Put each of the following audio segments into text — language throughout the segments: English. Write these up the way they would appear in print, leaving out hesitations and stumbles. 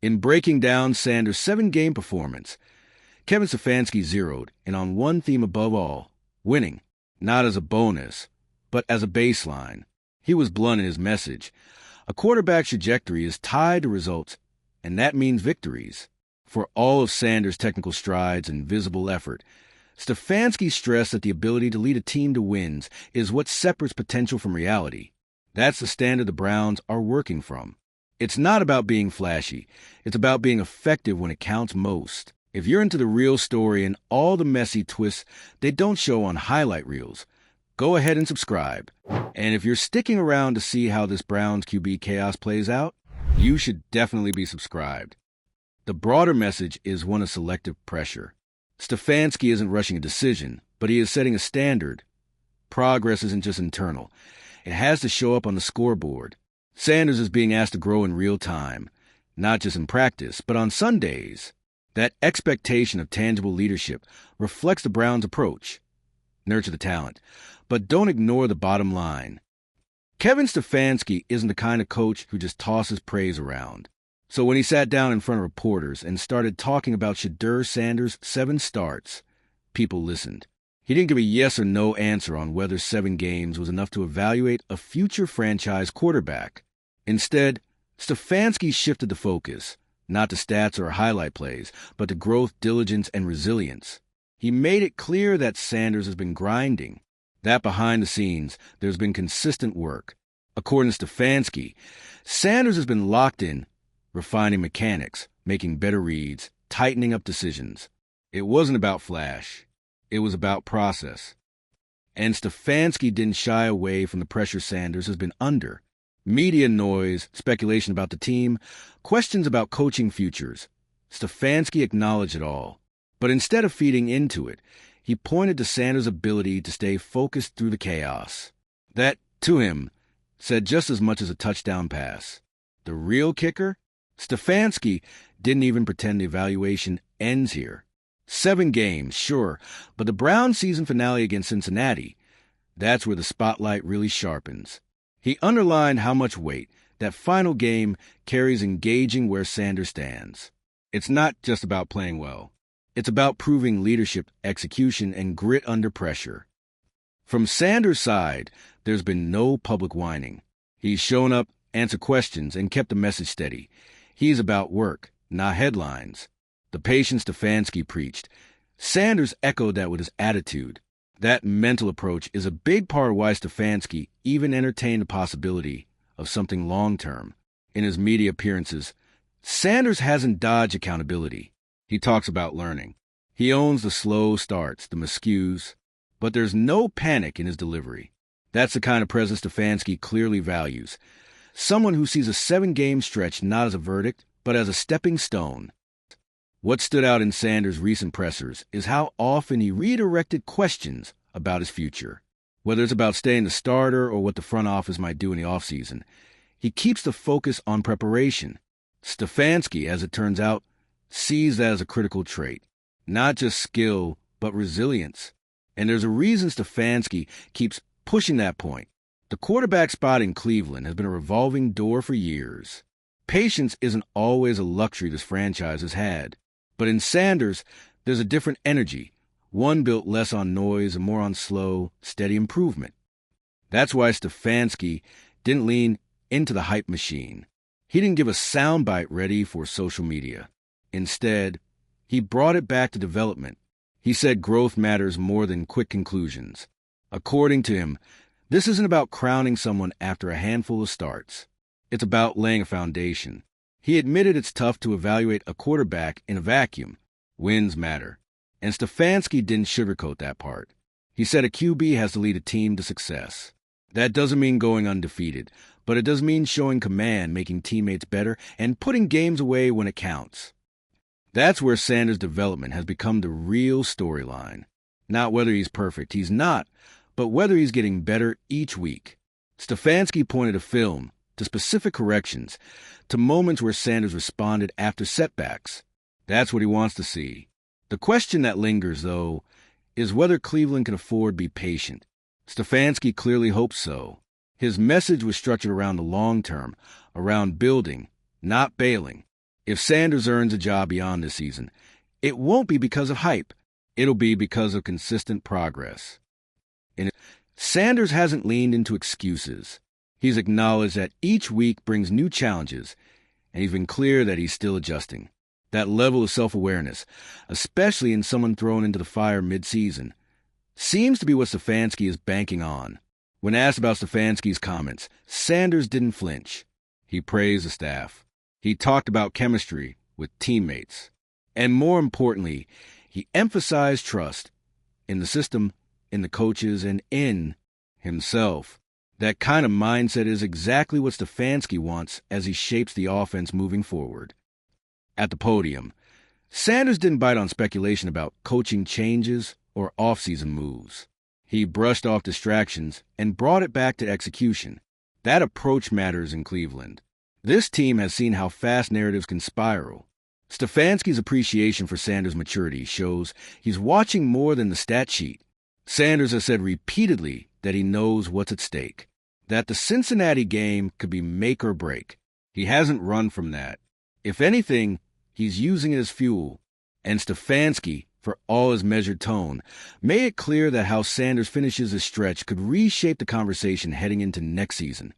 In breaking down Sanders' 7-game performance, Kevin Stefanski zeroed in on one theme above all: winning, not as a bonus, but as a baseline. He was blunt in his message. A quarterback's trajectory is tied to results, and that means victories. For all of Sanders' technical strides and visible effort, Stefanski stressed that the ability to lead a team to wins is what separates potential from reality. That's the standard the Browns are working from. It's not about being flashy. It's about being effective when it counts most. If you're into the real story and all the messy twists they don't show on highlight reels, go ahead and subscribe. And if you're sticking around to see how this Browns QB chaos plays out, you should definitely be subscribed. The broader message is one of selective pressure. Stefanski isn't rushing a decision, but he is setting a standard. Progress isn't just internal. It has to show up on the scoreboard. Sanders is being asked to grow in real time, not just in practice, but on Sundays. That expectation of tangible leadership reflects the Browns' approach. Nurture the talent, but don't ignore the bottom line. Kevin Stefanski isn't the kind of coach who just tosses praise around. So when he sat down in front of reporters and started talking about Shedeur Sanders' 7 starts, people listened. He didn't give a yes or no answer on whether 7 games was enough to evaluate a future franchise quarterback. Instead, Stefanski shifted the focus, not to stats or highlight plays, but to growth, diligence, and resilience. He made it clear that Sanders has been grinding, that behind the scenes there's been consistent work. According to Stefanski, Sanders has been locked in, refining mechanics, making better reads, tightening up decisions. It wasn't about flash. It was about process. And Stefanski didn't shy away from the pressure Sanders has been under. Media noise, speculation about the team, questions about coaching futures. Stefanski acknowledged it all. But instead of feeding into it, he pointed to Sanders' ability to stay focused through the chaos. That, to him, said just as much as a touchdown pass. The real kicker? Stefanski didn't even pretend the evaluation ends here. 7 games, sure, but the Browns' season finale against Cincinnati, that's where the spotlight really sharpens. He underlined how much weight that final game carries engaging where Sanders stands. It's not just about playing well. It's about proving leadership, execution, and grit under pressure. From Sanders' side, there's been no public whining. He's shown up, answered questions, and kept the message steady. He's about work, not headlines. The patience Stefanski preached, Sanders echoed that with his attitude. That mental approach is a big part of why Stefanski even entertained the possibility of something long-term. In his media appearances, Sanders hasn't dodged accountability. He talks about learning. He owns the slow starts, the miscues, but there's no panic in his delivery. That's the kind of presence Stefanski clearly values. Someone who sees a 7-game stretch not as a verdict, but as a stepping stone. What stood out in Sanders' recent pressers is how often he redirected questions about his future. Whether it's about staying the starter or what the front office might do in the offseason, he keeps the focus on preparation. Stefanski, as it turns out, sees that as a critical trait. Not just skill, but resilience. And there's a reason Stefanski keeps pushing that point. The quarterback spot in Cleveland has been a revolving door for years. Patience isn't always a luxury this franchise has had. But in Sanders, there's a different energy, one built less on noise and more on slow, steady improvement. That's why Stefanski didn't lean into the hype machine. He didn't give a soundbite ready for social media. Instead, he brought it back to development. He said growth matters more than quick conclusions. According to him, this isn't about crowning someone after a handful of starts. It's about laying a foundation. He admitted it's tough to evaluate a quarterback in a vacuum. Wins matter. And Stefanski didn't sugarcoat that part. He said a QB has to lead a team to success. That doesn't mean going undefeated, but it does mean showing command, making teammates better, and putting games away when it counts. That's where Sanders' development has become the real storyline. Not whether he's perfect, he's not, but whether he's getting better each week. Stefanski pointed to film, to specific corrections, to moments where Sanders responded after setbacks. That's what he wants to see. The question that lingers, though, is whether Cleveland can afford to be patient. Stefanski clearly hopes so. His message was structured around the long term, around building, not bailing. If Sanders earns a job beyond this season, it won't be because of hype. It'll be because of consistent progress. Sanders hasn't leaned into excuses. He's acknowledged that each week brings new challenges, and he's been clear that he's still adjusting. That level of self-awareness, especially in someone thrown into the fire mid-season, seems to be what Stefanski is banking on. When asked about Stefanski's comments, Sanders didn't flinch. He praised the staff. He talked about chemistry with teammates. And more importantly, he emphasized trust in the system, in the coaches, and in himself. That kind of mindset is exactly what Stefanski wants as he shapes the offense moving forward. At the podium, Sanders didn't bite on speculation about coaching changes or offseason moves. He brushed off distractions and brought it back to execution. That approach matters in Cleveland. This team has seen how fast narratives can spiral. Stefanski's appreciation for Sanders' maturity shows he's watching more than the stat sheet. Sanders has said repeatedly that he knows what's at stake, that the Cincinnati game could be make or break. He hasn't run from that. If anything, he's using it as fuel. And Stefanski, for all his measured tone, made it clear that how Sanders finishes his stretch could reshape the conversation heading into next season.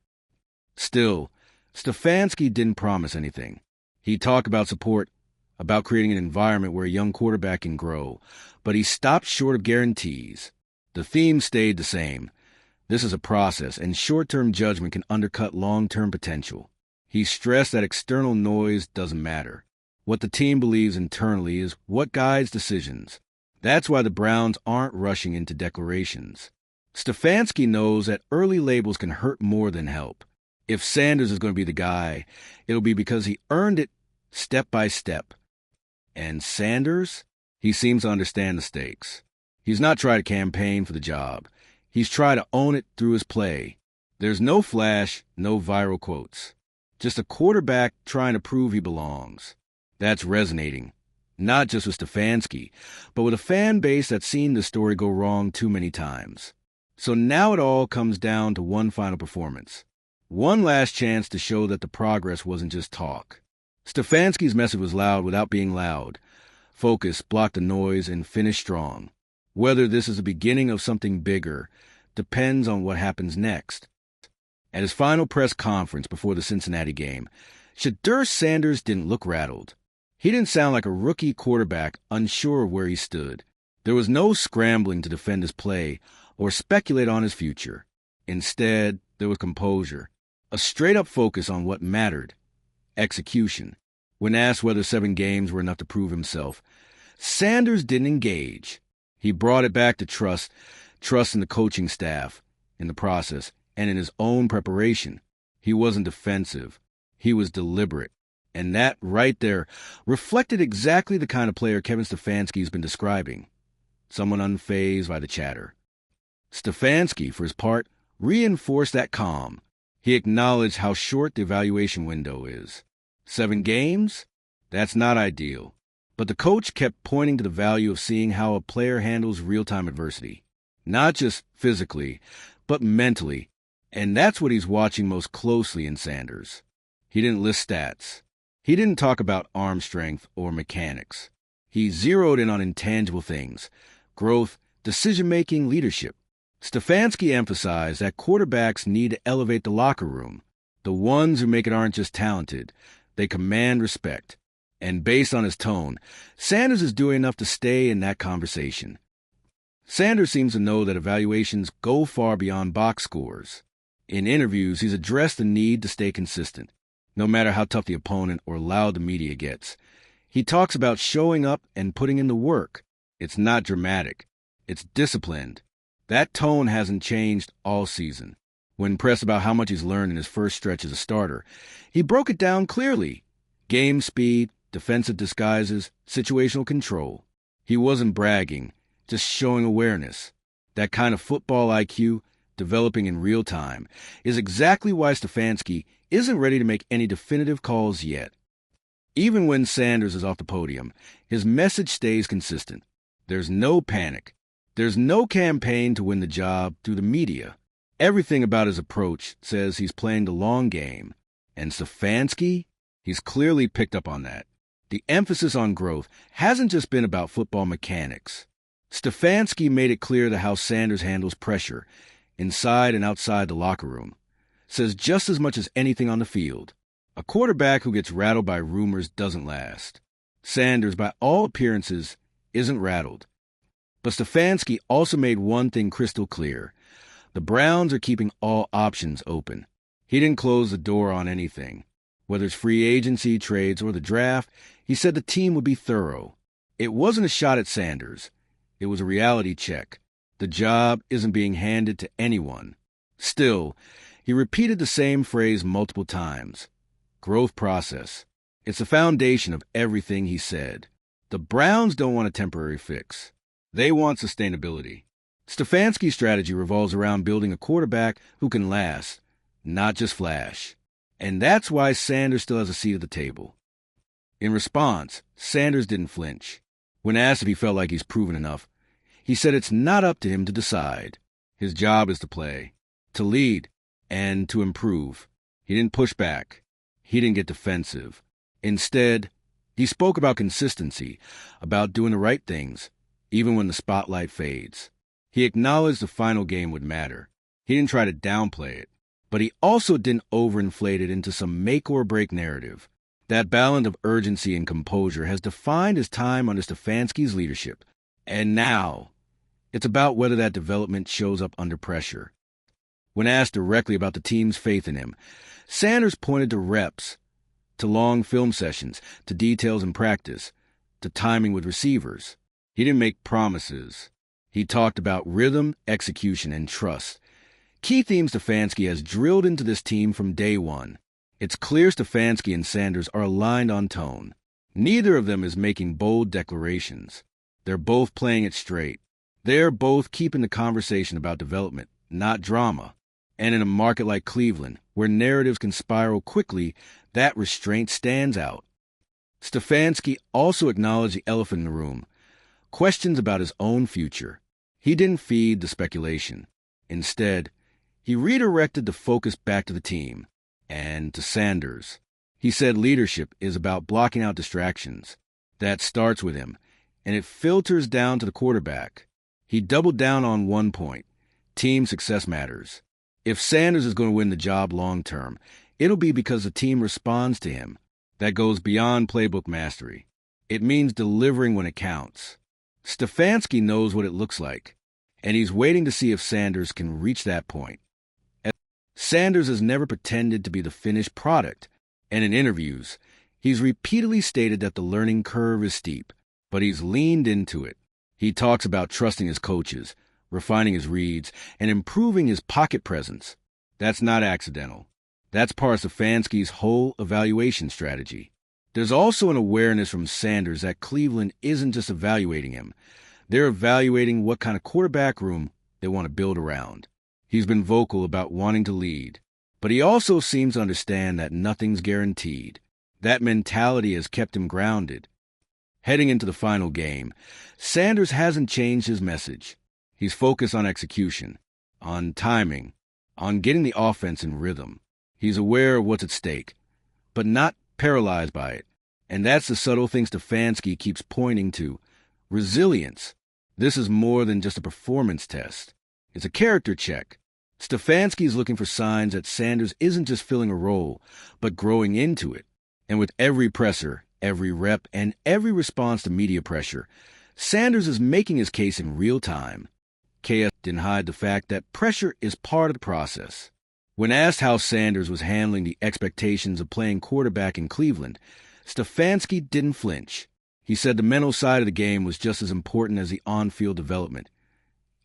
Still, Stefanski didn't promise anything. He talked about support, about creating an environment where a young quarterback can grow, but he stopped short of guarantees. The theme stayed the same. This is a process, and short-term judgment can undercut long-term potential. He stressed that external noise doesn't matter. What the team believes internally is what guides decisions. That's why the Browns aren't rushing into declarations. Stefanski knows that early labels can hurt more than help. If Sanders is going to be the guy, it'll be because he earned it step by step. And Sanders? He seems to understand the stakes. He's not tried to campaign for the job. He's tried to own it through his play. There's no flash, no viral quotes. Just a quarterback trying to prove he belongs. That's resonating, not just with Stefanski, but with a fan base that's seen the story go wrong too many times. So now it all comes down to one final performance. One last chance to show that the progress wasn't just talk. Stefanski's message was loud without being loud. Focus, block the noise, and finish strong. Whether this is the beginning of something bigger depends on what happens next. At his final press conference before the Cincinnati game, Shedeur Sanders didn't look rattled. He didn't sound like a rookie quarterback unsure of where he stood. There was no scrambling to defend his play or speculate on his future. Instead, there was composure, a straight-up focus on what mattered, execution. When asked whether 7 games were enough to prove himself, Sanders didn't engage. He brought it back to trust in the coaching staff, in the process, and in his own preparation. He wasn't defensive. He was deliberate. And that right there reflected exactly the kind of player Kevin Stefanski's been describing. Someone unfazed by the chatter. Stefanski, for his part, reinforced that calm. He acknowledged how short the evaluation window is. 7 games? That's not ideal. But the coach kept pointing to the value of seeing how a player handles real-time adversity. Not just physically, but mentally. And that's what he's watching most closely in Sanders. He didn't list stats. He didn't talk about arm strength or mechanics. He zeroed in on intangible things: growth, decision-making, leadership. Stefanski emphasized that quarterbacks need to elevate the locker room. The ones who make it aren't just talented. They command respect. And based on his tone, Sanders is doing enough to stay in that conversation. Sanders seems to know that evaluations go far beyond box scores. In interviews, he's addressed the need to stay consistent, no matter how tough the opponent or loud the media gets. He talks about showing up and putting in the work. It's not dramatic. It's disciplined. That tone hasn't changed all season. When pressed about how much he's learned in his first stretch as a starter, he broke it down clearly. Game speed, defensive disguises, situational control. He wasn't bragging, just showing awareness. That kind of football IQ, developing in real time, is exactly why Stefanski isn't ready to make any definitive calls yet. Even when Sanders is off the podium, his message stays consistent. There's no panic. There's no campaign to win the job through the media. Everything about his approach says he's playing the long game. And Stefanski? He's clearly picked up on that. The emphasis on growth hasn't just been about football mechanics. Stefanski made it clear that how Sanders handles pressure, inside and outside the locker room, says just as much as anything on the field. A quarterback who gets rattled by rumors doesn't last. Sanders, by all appearances, isn't rattled. But Stefanski also made one thing crystal clear. The Browns are keeping all options open. He didn't close the door on anything. Whether it's free agency, trades, or the draft, he said the team would be thorough. It wasn't a shot at Sanders. It was a reality check. The job isn't being handed to anyone. Still, he repeated the same phrase multiple times. Growth process. It's the foundation of everything he said. The Browns don't want a temporary fix. They want sustainability. Stefanski's strategy revolves around building a quarterback who can last, not just flash. And that's why Sanders still has a seat at the table. In response, Sanders didn't flinch. When asked if he felt like he's proven enough, he said it's not up to him to decide. His job is to play, to lead, and to improve. He didn't push back. He didn't get defensive. Instead, he spoke about consistency, about doing the right things, even when the spotlight fades. He acknowledged the final game would matter. He didn't try to downplay it, but he also didn't overinflate it into some make-or-break narrative. That balance of urgency and composure has defined his time under Stefanski's leadership. And now, it's about whether that development shows up under pressure. When asked directly about the team's faith in him, Sanders pointed to reps, to long film sessions, to details in practice, to timing with receivers. He didn't make promises. He talked about rhythm, execution, and trust. Key themes Stefanski has drilled into this team from day one. It's clear Stefanski and Sanders are aligned on tone. Neither of them is making bold declarations. They're both playing it straight. They're both keeping the conversation about development, not drama. And in a market like Cleveland, where narratives can spiral quickly, that restraint stands out. Stefanski also acknowledged the elephant in the room, questions about his own future. He didn't feed the speculation. Instead, he redirected the focus back to the team and to Sanders. He said leadership is about blocking out distractions. That starts with him, and it filters down to the quarterback. He doubled down on one point. Team success matters. If Sanders is going to win the job long-term, it'll be because the team responds to him. That goes beyond playbook mastery. It means delivering when it counts. Stefanski knows what it looks like, and he's waiting to see if Sanders can reach that point. Sanders has never pretended to be the finished product, and in interviews, he's repeatedly stated that the learning curve is steep, but he's leaned into it. He talks about trusting his coaches, refining his reads, and improving his pocket presence. That's not accidental. That's part of Stefanski's whole evaluation strategy. There's also an awareness from Sanders that Cleveland isn't just evaluating him. They're evaluating what kind of quarterback room they want to build around. He's been vocal about wanting to lead, but he also seems to understand that nothing's guaranteed. That mentality has kept him grounded. Heading into the final game, Sanders hasn't changed his message. He's focused on execution, on timing, on getting the offense in rhythm. He's aware of what's at stake, but not paralyzed by it. And that's the subtle thing Stefanski keeps pointing to. Resilience. This is more than just a performance test. It's a character check. Stefanski's looking for signs that Sanders isn't just filling a role, but growing into it. And with every presser, every rep, and every response to media pressure, Sanders is making his case in real time. KS didn't hide the fact that pressure is part of the process. When asked how Sanders was handling the expectations of playing quarterback in Cleveland, Stefanski didn't flinch. He said the mental side of the game was just as important as the on-field development.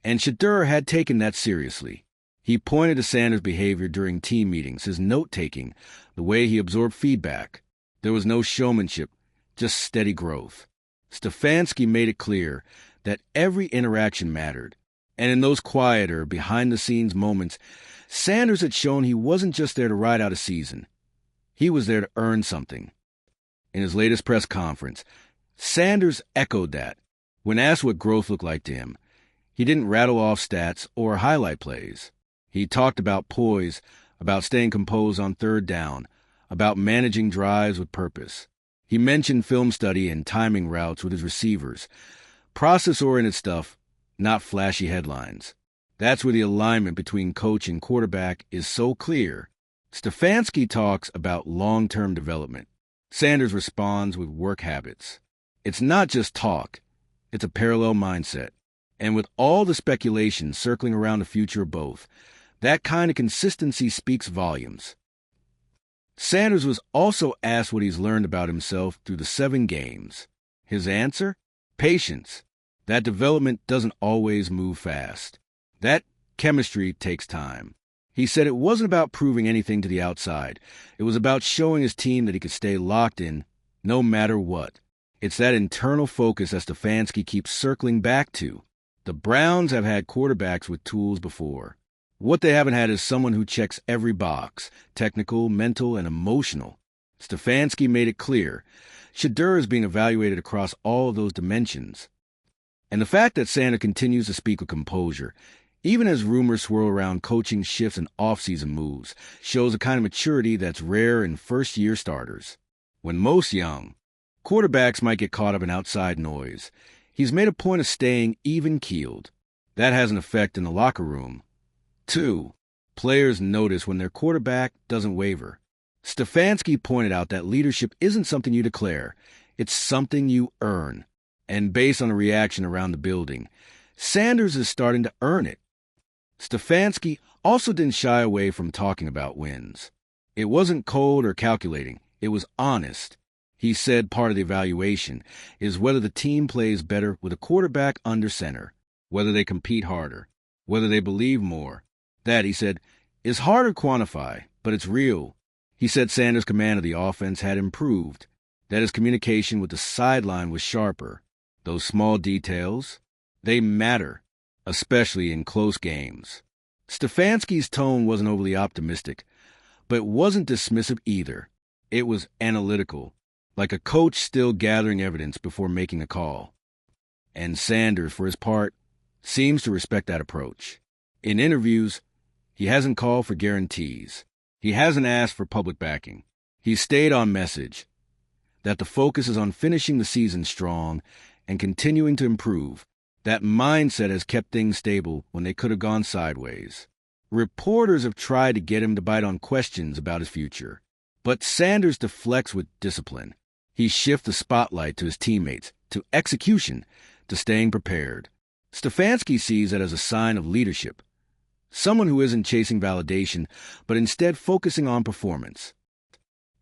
And Shedeur had taken that seriously. He pointed to Sanders' behavior during team meetings, his note-taking, the way he absorbed feedback. There was no showmanship, just steady growth. Stefanski made it clear that every interaction mattered. And in those quieter, behind-the-scenes moments, Sanders had shown he wasn't just there to ride out a season. He was there to earn something. In his latest press conference, Sanders echoed that. When asked what growth looked like to him, he didn't rattle off stats or highlight plays. He talked about poise, about staying composed on third down, about managing drives with purpose. He mentioned film study and timing routes with his receivers. Process-oriented stuff, not flashy headlines. That's where the alignment between coach and quarterback is so clear. Stefanski talks about long-term development. Sanders responds with work habits. It's not just talk. It's a parallel mindset. And with all the speculation circling around the future of both, that kind of consistency speaks volumes. Sanders was also asked what he's learned about himself through the 7 games. His answer? Patience. That development doesn't always move fast. That chemistry takes time. He said it wasn't about proving anything to the outside. It was about showing his team that he could stay locked in no matter what. It's that internal focus that Stefanski keeps circling back to. The Browns have had quarterbacks with tools before. What they haven't had is someone who checks every box, technical, mental, and emotional. Stefanski made it clear. Shedeur is being evaluated across all of those dimensions. And the fact that Sanders continues to speak with composure, even as rumors swirl around coaching shifts and off-season moves, shows a kind of maturity that's rare in first-year starters. When most young, quarterbacks might get caught up in outside noise, he's made a point of staying even-keeled. That has an effect in the locker room. 2. Players notice when their quarterback doesn't waver. Stefanski pointed out that leadership isn't something you declare, it's something you earn. And based on the reaction around the building, Sanders is starting to earn it. Stefanski also didn't shy away from talking about wins. It wasn't cold or calculating, it was honest. He said part of the evaluation is whether the team plays better with a quarterback under center, whether they compete harder, whether they believe more. That, he said, is hard to quantify, but it's real. He said Sanders' command of the offense had improved, that his communication with the sideline was sharper. Those small details, they matter, especially in close games. Stefanski's tone wasn't overly optimistic, but it wasn't dismissive either. It was analytical, like a coach still gathering evidence before making a call. And Sanders, for his part, seems to respect that approach. In interviews, he hasn't called for guarantees. He hasn't asked for public backing. He's stayed on message, that the focus is on finishing the season strong and continuing to improve. That mindset has kept things stable when they could have gone sideways. Reporters have tried to get him to bite on questions about his future. But Sanders deflects with discipline. He shifts the spotlight to his teammates, to execution, to staying prepared. Stefanski sees it as a sign of leadership. Someone who isn't chasing validation, but instead focusing on performance.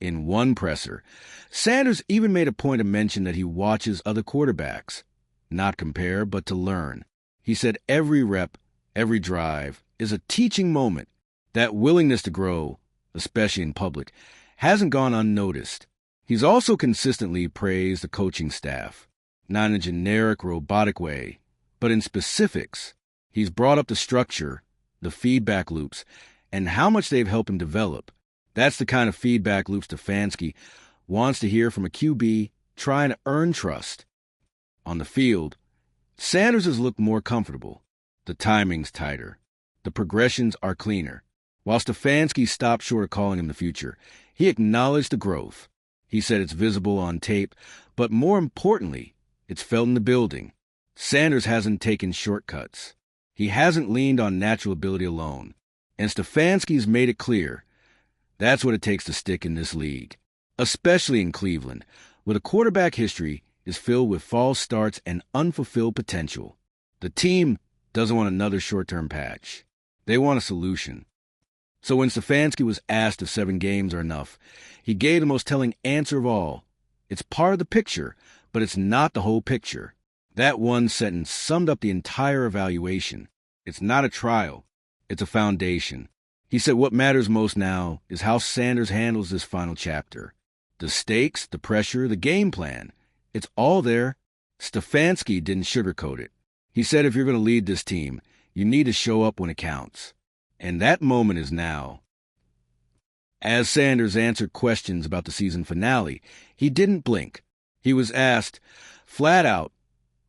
In one presser, Sanders even made a point of mention that he watches other quarterbacks. Not compare, but to learn. He said every rep, every drive, is a teaching moment. That willingness to grow, especially in public, hasn't gone unnoticed. He's also consistently praised the coaching staff, not in a generic, robotic way, but in specifics. He's brought up the structure, the feedback loops, and how much they've helped him develop. That's the kind of feedback loop Stefanski wants to hear from a QB trying to earn trust. On the field, Sanders has looked more comfortable. The timing's tighter. The progressions are cleaner. While Stefanski stopped short of calling him the future, he acknowledged the growth. He said it's visible on tape, but more importantly, it's felt in the building. Sanders hasn't taken shortcuts. He hasn't leaned on natural ability alone. And Stefanski's made it clear that's what it takes to stick in this league, especially in Cleveland, where the quarterback history is filled with false starts and unfulfilled potential. The team doesn't want another short-term patch. They want a solution. So when Stefanski was asked if 7 games are enough, he gave the most telling answer of all. It's part of the picture, but it's not the whole picture. That one sentence summed up the entire evaluation. It's not a trial. It's a foundation. He said what matters most now is how Sanders handles this final chapter. The stakes, the pressure, the game plan. It's all there. Stefanski didn't sugarcoat it. He said if you're going to lead this team, you need to show up when it counts. And that moment is now. As Sanders answered questions about the season finale, he didn't blink. He was asked, flat out,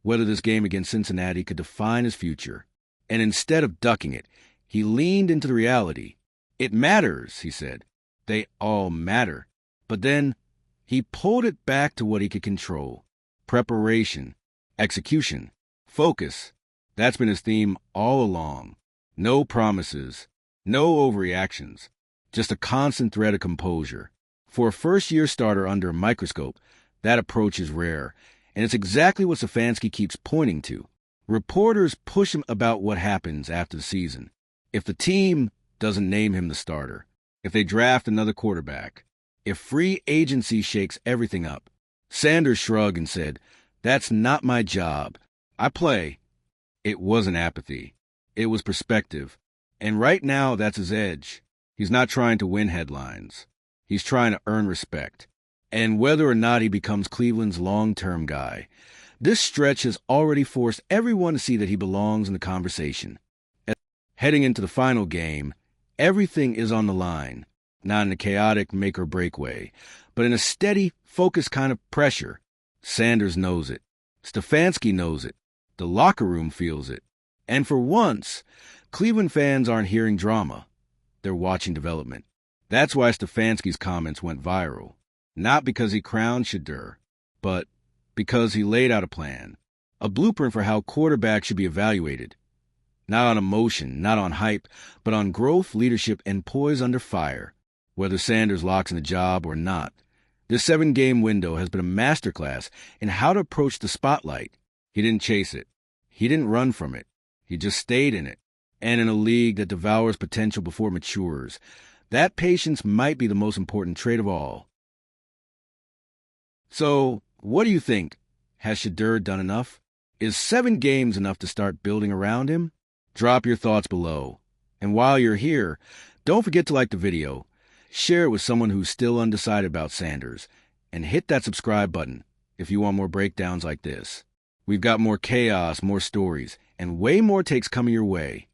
whether this game against Cincinnati could define his future. And instead of ducking it, he leaned into the reality. It matters, he said. They all matter. But then he pulled it back to what he could control: preparation, execution, focus. That's been his theme all along. No promises, no overreactions, just a constant thread of composure. For a first-year starter under a microscope, that approach is rare, and it's exactly what Stefanski keeps pointing to. Reporters push him about what happens after the season. If the team doesn't name him the starter, if they draft another quarterback, if free agency shakes everything up, Sanders shrugged and said, "That's not my job. I play." It wasn't apathy. It was perspective. And right now, that's his edge. He's not trying to win headlines. He's trying to earn respect. And whether or not he becomes Cleveland's long-term guy, this stretch has already forced everyone to see that he belongs in the conversation. Heading into the final game, everything is on the line, not in a chaotic make-or-break way, but in a steady, focused kind of pressure. Sanders knows it. Stefanski knows it. The locker room feels it. And for once, Cleveland fans aren't hearing drama. They're watching development. That's why Stefanski's comments went viral. Not because he crowned Shedeur, but because he laid out a plan, a blueprint for how quarterbacks should be evaluated. Not on emotion, not on hype, but on growth, leadership, and poise under fire, whether Sanders locks in the job or not. This 7-game window has been a masterclass in how to approach the spotlight. He didn't chase it. He didn't run from it. He just stayed in it. And in a league that devours potential before it matures, that patience might be the most important trait of all. So, what do you think? Has Shedeur done enough? Is 7 games enough to start building around him? Drop your thoughts below. And while you're here, don't forget to like the video, share it with someone who's still undecided about Sanders, and hit that subscribe button if you want more breakdowns like this. We've got more chaos, more stories, and way more takes coming your way.